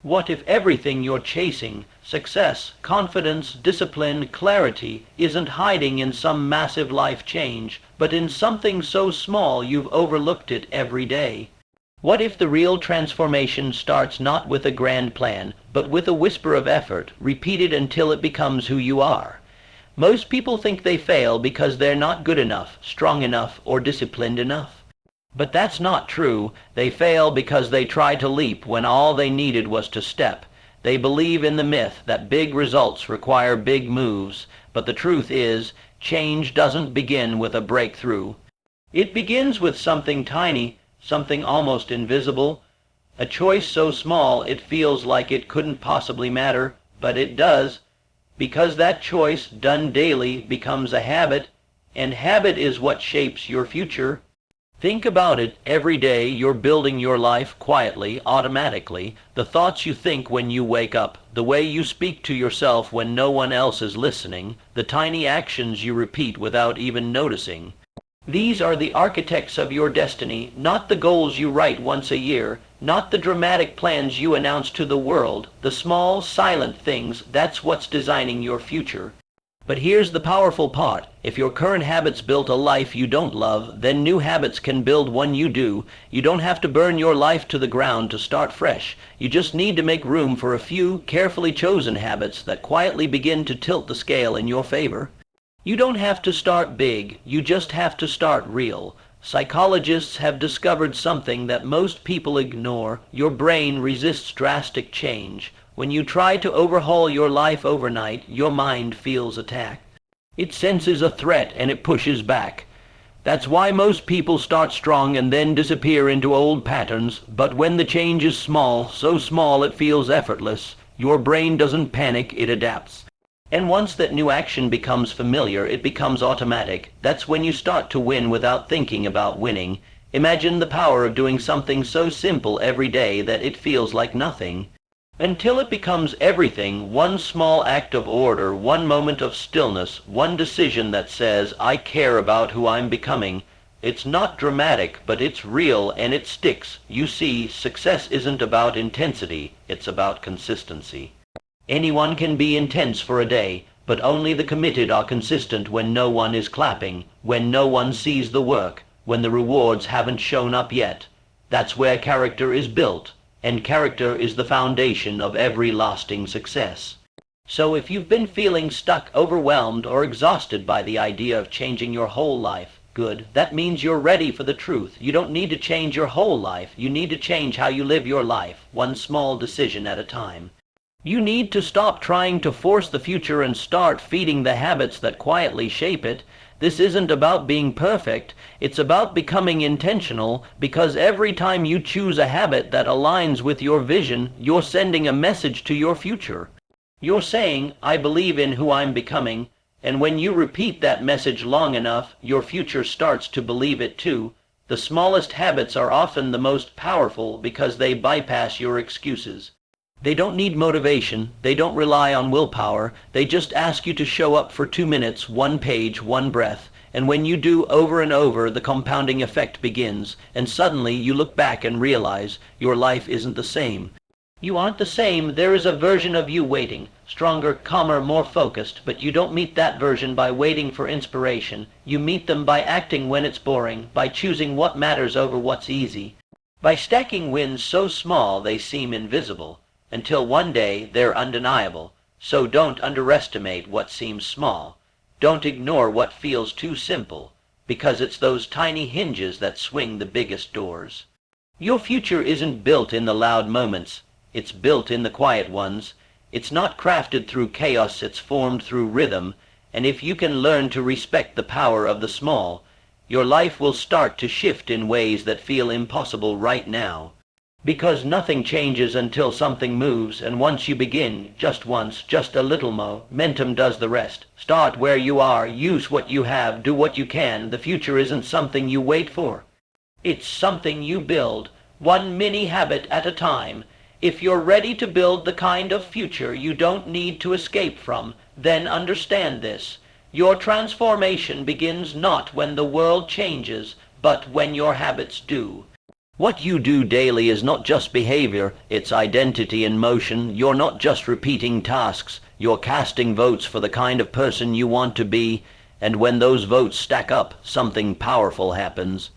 What if everything you're chasing, success, confidence, discipline, clarity, isn't hiding in some massive life change, but in something so small you've overlooked it every day? What if the real transformation starts not with a grand plan, but with a whisper of effort, repeated until it becomes who you are? Most people think they fail because they're not good enough, strong enough, or disciplined enough. But that's not true. They fail because they try to leap when all they needed was to step. They believe in the myth that big results require big moves, but the truth is, change doesn't begin with a breakthrough. It begins with something tiny, something almost invisible, a choice so small it feels like it couldn't possibly matter, but it does, because that choice, done daily, becomes a habit, and habit is what shapes your future. Think about it. Every day you're building your life quietly, automatically. The thoughts you think when you wake up, the way you speak to yourself when no one else is listening, the tiny actions you repeat without even noticing. These are the architects of your destiny, not the goals you write once a year, not the dramatic plans you announce to the world. The small, silent things, that's what's designing your future. But here's the powerful part. If your current habits built a life you don't love, then new habits can build one you do. You don't have to burn your life to the ground to start fresh. You just need to make room for a few carefully chosen habits that quietly begin to tilt the scale in your favor. You don't have to start big. You just have to start real. Psychologists have discovered something that most people ignore. Your brain resists drastic change. When you try to overhaul your life overnight, your mind feels attacked. It senses a threat and it pushes back. That's why most people start strong and then disappear into old patterns. But when the change is small, so small it feels effortless, your brain doesn't panic, it adapts. And once that new action becomes familiar, it becomes automatic. That's when you start to win without thinking about winning. Imagine the power of doing something so simple every day that it feels like nothing. Until it becomes everything, one small act of order, one moment of stillness, one decision that says, I care about who I'm becoming. It's not dramatic, but it's real and it sticks. You see, success isn't about intensity, it's about consistency. Anyone can be intense for a day, but only the committed are consistent when no one is clapping, when no one sees the work, when the rewards haven't shown up yet. That's where character is built. And character is the foundation of every lasting success. So if you've been feeling stuck, overwhelmed, or exhausted by the idea of changing your whole life, good. That means you're ready for the truth. You don't need to change your whole life. You need to change how you live your life, one small decision at a time. You need to stop trying to force the future and start feeding the habits that quietly shape it. This isn't about being perfect, it's about becoming intentional, because every time you choose a habit that aligns with your vision, you're sending a message to your future. You're saying, I believe in who I'm becoming, and when you repeat that message long enough, your future starts to believe it too. The smallest habits are often the most powerful because they bypass your excuses. They don't need motivation, they don't rely on willpower, they just ask you to show up for 2 minutes, 1 page, 1 breath, and when you do over and over, the compounding effect begins, and suddenly you look back and realize your life isn't the same. You aren't the same, there is a version of you waiting, stronger, calmer, more focused, but you don't meet that version by waiting for inspiration. You meet them by acting when it's boring, by choosing what matters over what's easy, by stacking wins so small they seem invisible, until one day they're undeniable. So don't underestimate what seems small. Don't ignore what feels too simple, because it's those tiny hinges that swing the biggest doors. Your future isn't built in the loud moments. It's built in the quiet ones. It's not crafted through chaos, it's formed through rhythm. And if you can learn to respect the power of the small, your life will start to shift in ways that feel impossible right now. Because nothing changes until something moves, and once you begin, just once, just a little momentum does the rest. Start where you are, use what you have, do what you can. The future isn't something you wait for. It's something you build, one mini habit at a time. If you're ready to build the kind of future you don't need to escape from, then understand this. Your transformation begins not when the world changes, but when your habits do. What you do daily is not just behavior, it's identity in motion. You're not just repeating tasks, you're casting votes for the kind of person you want to be, and when those votes stack up, something powerful happens.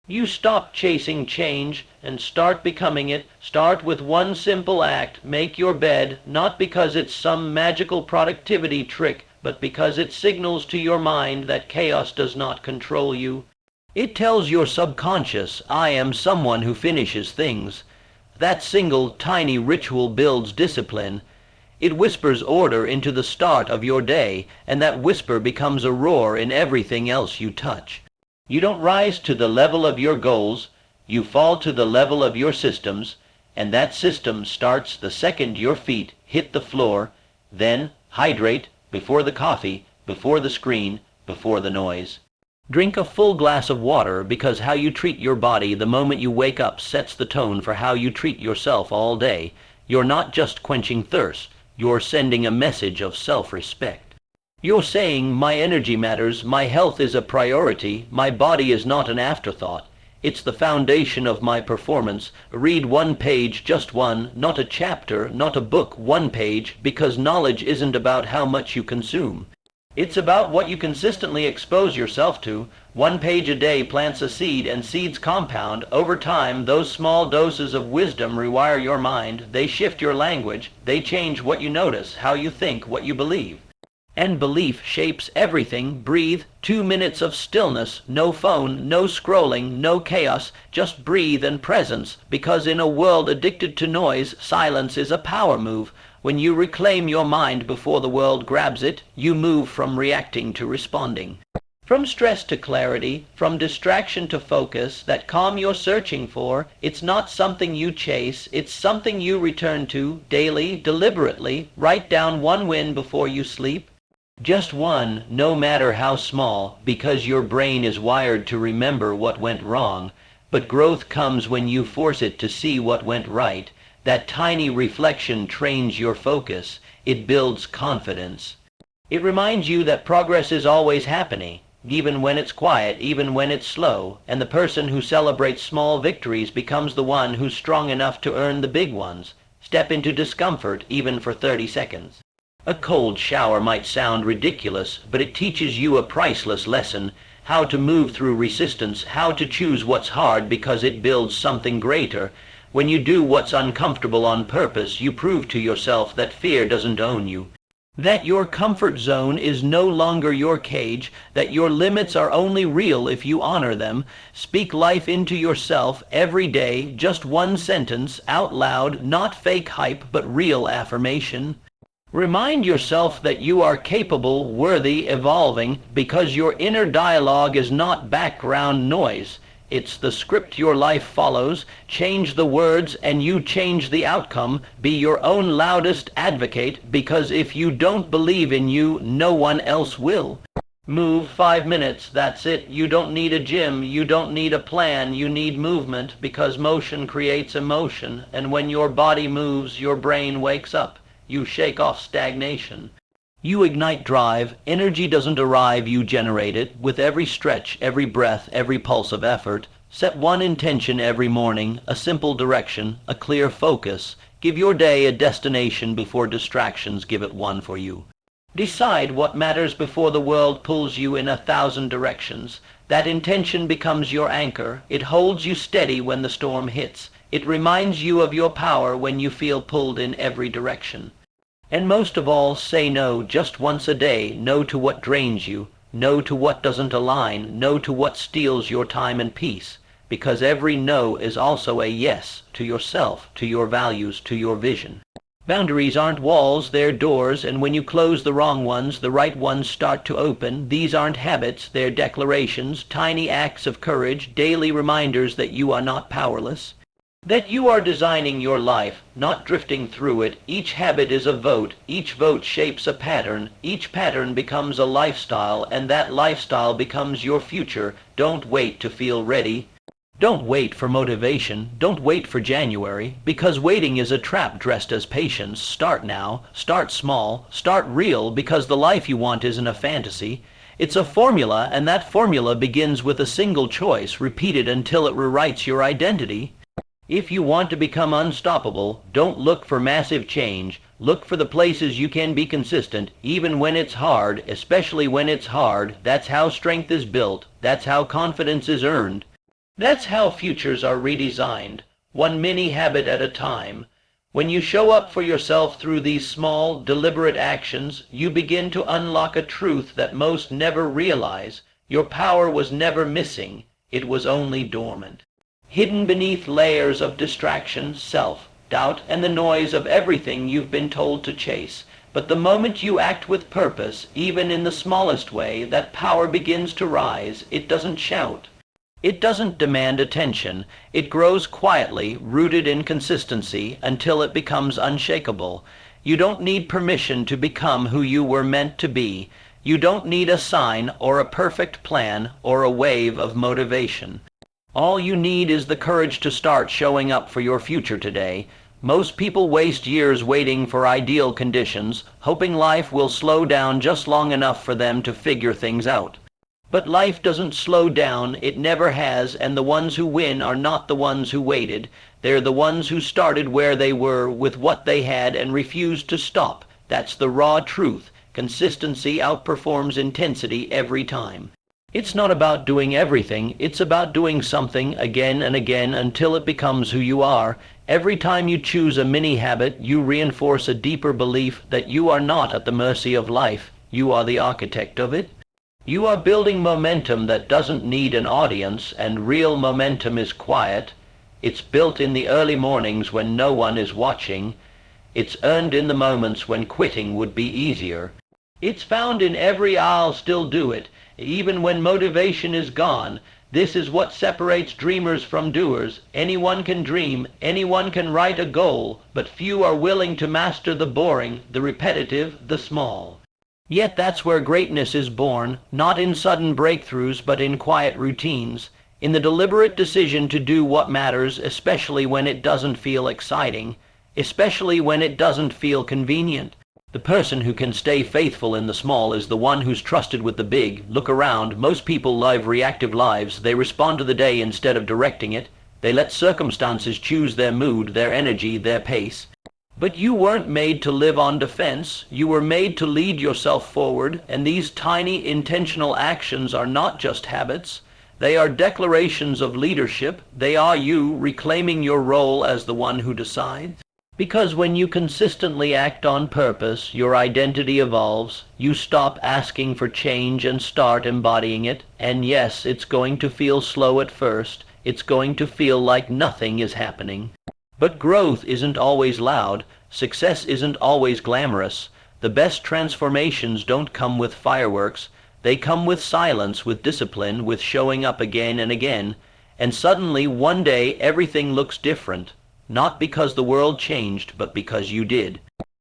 You stop chasing change and start becoming it. Start with one simple act. Make your bed, not because it's some magical productivity trick, but because it signals to your mind that chaos does not control you. It tells your subconscious, I am someone who finishes things. That single tiny ritual builds discipline. It whispers order into the start of your day, and that whisper becomes a roar in everything else you touch. You don't rise to the level of your goals, you fall to the level of your systems, and that system starts the second your feet hit the floor. Then hydrate before the coffee, before the screen, before the noise. Drink a full glass of water, because how you treat your body the moment you wake up sets the tone for how you treat yourself all day. You're not just quenching thirst, you're sending a message of self-respect. You're saying, my energy matters, my health is a priority, my body is not an afterthought. It's the foundation of my performance. Read one page, just one, not a chapter, not a book, one page, because knowledge isn't about how much you consume. It's about what you consistently expose yourself to. One page a day plants a seed, and seeds compound. Over time, those small doses of wisdom rewire your mind. They shift your language. They change what you notice, how you think, what you believe. And belief shapes everything. Breathe. 2 minutes of stillness. No phone, no scrolling, no chaos. Just breathe and presence. Because in a world addicted to noise, silence is a power move. When you reclaim your mind before the world grabs it, you move from reacting to responding. From stress to clarity, from distraction to focus, that calm you're searching for, it's not something you chase, it's something you return to daily, deliberately. Write down one win before you sleep. Just one, no matter how small, because your brain is wired to remember what went wrong. But growth comes when you force it to see what went right. That tiny reflection trains your focus. It builds confidence. It reminds you that progress is always happening, even when it's quiet, even when it's slow, and the person who celebrates small victories becomes the one who's strong enough to earn the big ones. Step into discomfort, even for 30 seconds. A cold shower might sound ridiculous, but it teaches you a priceless lesson, how to move through resistance, how to choose what's hard because it builds something greater. When you do what's uncomfortable on purpose, you prove to yourself that fear doesn't own you, that your comfort zone is no longer your cage, that your limits are only real if you honor them. Speak life into yourself every day, just one sentence, out loud, not fake hype, but real affirmation. Remind yourself that you are capable, worthy, evolving, because your inner dialogue is not background noise. It's the script your life follows. Change the words and you change the outcome. Be your own loudest advocate, because if you don't believe in you, no one else will. Move 5 minutes, that's it. You don't need a gym, you don't need a plan, you need movement, because motion creates emotion, and when your body moves, your brain wakes up. You shake off stagnation. You ignite drive. Energy doesn't arrive, you generate it. With every stretch, every breath, every pulse of effort. Set one intention every morning, a simple direction, a clear focus. Give your day a destination before distractions give it one for you. Decide what matters before the world pulls you in 1,000 directions. That intention becomes your anchor. It holds you steady when the storm hits. It reminds you of your power when you feel pulled in every direction. And most of all, say no just once a day. No to what drains you. No to what doesn't align. No to what steals your time and peace. Because every no is also a yes to yourself, to your values, to your vision. Boundaries aren't walls, they're doors, and when you close the wrong ones, the right ones start to open. These aren't habits, they're declarations, tiny acts of courage, daily reminders that you are not powerless. That you are designing your life, not drifting through it. Each habit is a vote. Each vote shapes a pattern. Each pattern becomes a lifestyle, and that lifestyle becomes your future. Don't wait to feel ready. Don't wait for motivation. Don't wait for January, because waiting is a trap dressed as patience. Start now. Start small. Start real, because the life you want isn't a fantasy. It's a formula, and that formula begins with a single choice, repeated until it rewrites your identity. If you want to become unstoppable, don't look for massive change. Look for the places you can be consistent, even when it's hard, especially when it's hard. That's how strength is built. That's how confidence is earned. That's how futures are redesigned, one mini habit at a time. When you show up for yourself through these small, deliberate actions, you begin to unlock a truth that most never realize. Your power was never missing. It was only dormant, hidden beneath layers of distraction, self-doubt, and the noise of everything you've been told to chase. But the moment you act with purpose, even in the smallest way, that power begins to rise. It doesn't shout. It doesn't demand attention. It grows quietly, rooted in consistency, until it becomes unshakable. You don't need permission to become who you were meant to be. You don't need a sign or a perfect plan or a wave of motivation. All you need is the courage to start showing up for your future today. Most people waste years waiting for ideal conditions, hoping life will slow down just long enough for them to figure things out. But life doesn't slow down, it never has, and the ones who win are not the ones who waited. They're the ones who started where they were, with what they had, and refused to stop. That's the raw truth. Consistency outperforms intensity every time. It's not about doing everything, it's about doing something again and again until it becomes who you are. Every time you choose a mini habit, you reinforce a deeper belief that you are not at the mercy of life. You are the architect of it. You are building momentum that doesn't need an audience, and real momentum is quiet. It's built in the early mornings when no one is watching. It's earned in the moments when quitting would be easier. It's found in every "I'll still do it," even when motivation is gone. This is what separates dreamers from doers. Anyone can dream, anyone can write a goal, but few are willing to master the boring, the repetitive, the small. Yet that's where greatness is born, not in sudden breakthroughs, but in quiet routines, in the deliberate decision to do what matters, especially when it doesn't feel exciting, especially when it doesn't feel convenient. The person who can stay faithful in the small is the one who's trusted with the big. Look around. Most people live reactive lives. They respond to the day instead of directing it. They let circumstances choose their mood, their energy, their pace. But you weren't made to live on defense. You were made to lead yourself forward, and these tiny intentional actions are not just habits. They are declarations of leadership. They are you reclaiming your role as the one who decides. Because when you consistently act on purpose, your identity evolves. You stop asking for change and start embodying it. And yes, it's going to feel slow at first. It's going to feel like nothing is happening. But growth isn't always loud. Success isn't always glamorous. The best transformations don't come with fireworks. They come with silence, with discipline, with showing up again and again. And suddenly, one day, everything looks different. Not because the world changed, but because you did.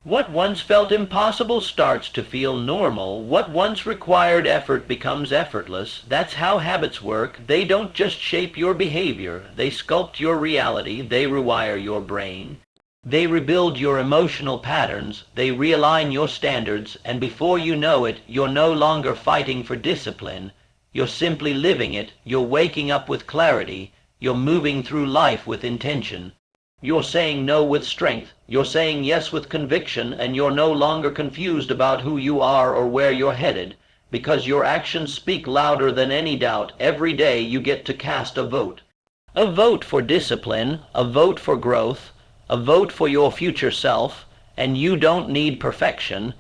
What once felt impossible starts to feel normal. What once required effort becomes effortless. That's how habits work. They don't just shape your behavior. They sculpt your reality. They rewire your brain. They rebuild your emotional patterns. They realign your standards. And before you know it, you're no longer fighting for discipline. You're simply living it. You're waking up with clarity. You're moving through life with intention. You're saying no with strength. You're saying yes with conviction, and you're no longer confused about who you are or where you're headed, because your actions speak louder than any doubt. Every day you get to cast a vote. A vote for discipline, a vote for growth, a vote for your future self, and you don't need perfection.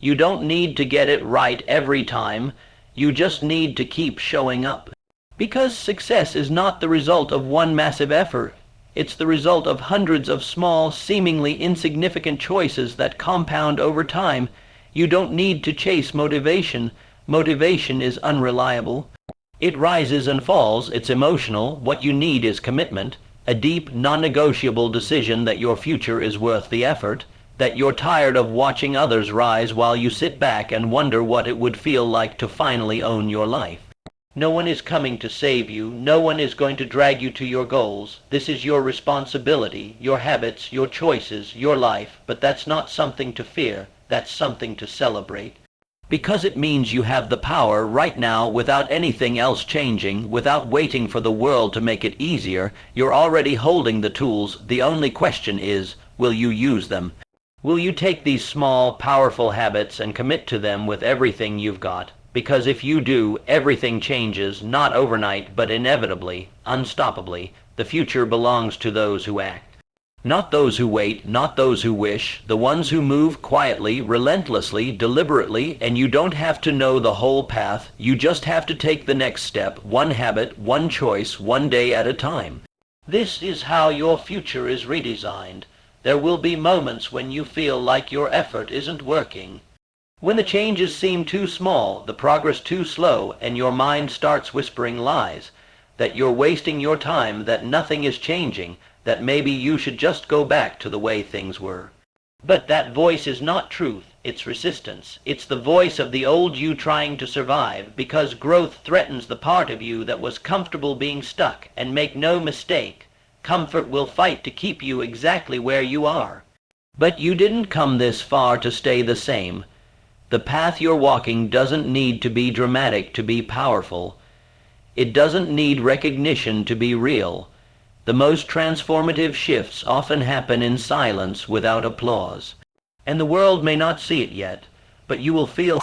You don't need to get it right every time. You just need to keep showing up. Because success is not the result of one massive effort. It's the result of hundreds of small, seemingly insignificant choices that compound over time. You don't need to chase motivation. Motivation is unreliable. It rises and falls. It's emotional. What you need is commitment, a deep, non-negotiable decision that your future is worth the effort, that you're tired of watching others rise while you sit back and wonder what it would feel like to finally own your life. No one is coming to save you. No one is going to drag you to your goals. This is your responsibility, your habits, your choices, your life. But that's not something to fear. That's something to celebrate. Because it means you have the power right now without anything else changing, without waiting for the world to make it easier. You're already holding the tools. The only question is, will you use them? Will you take these small, powerful habits and commit to them with everything you've got? Because if you do, everything changes, not overnight, but inevitably, unstoppably. The future belongs to those who act. Not those who wait, not those who wish, the ones who move quietly, relentlessly, deliberately, and you don't have to know the whole path. You just have to take the next step, one habit, one choice, one day at a time. This is how your future is redesigned. There will be moments when you feel like your effort isn't working. When the changes seem too small, the progress too slow, and your mind starts whispering lies, that you're wasting your time, that nothing is changing, that maybe you should just go back to the way things were. But that voice is not truth, it's resistance. It's the voice of the old you trying to survive, because growth threatens the part of you that was comfortable being stuck. And make no mistake, comfort will fight to keep you exactly where you are. But you didn't come this far to stay the same. The path you're walking doesn't need to be dramatic to be powerful. It doesn't need recognition to be real. The most transformative shifts often happen in silence without applause. And the world may not see it yet, but you will feel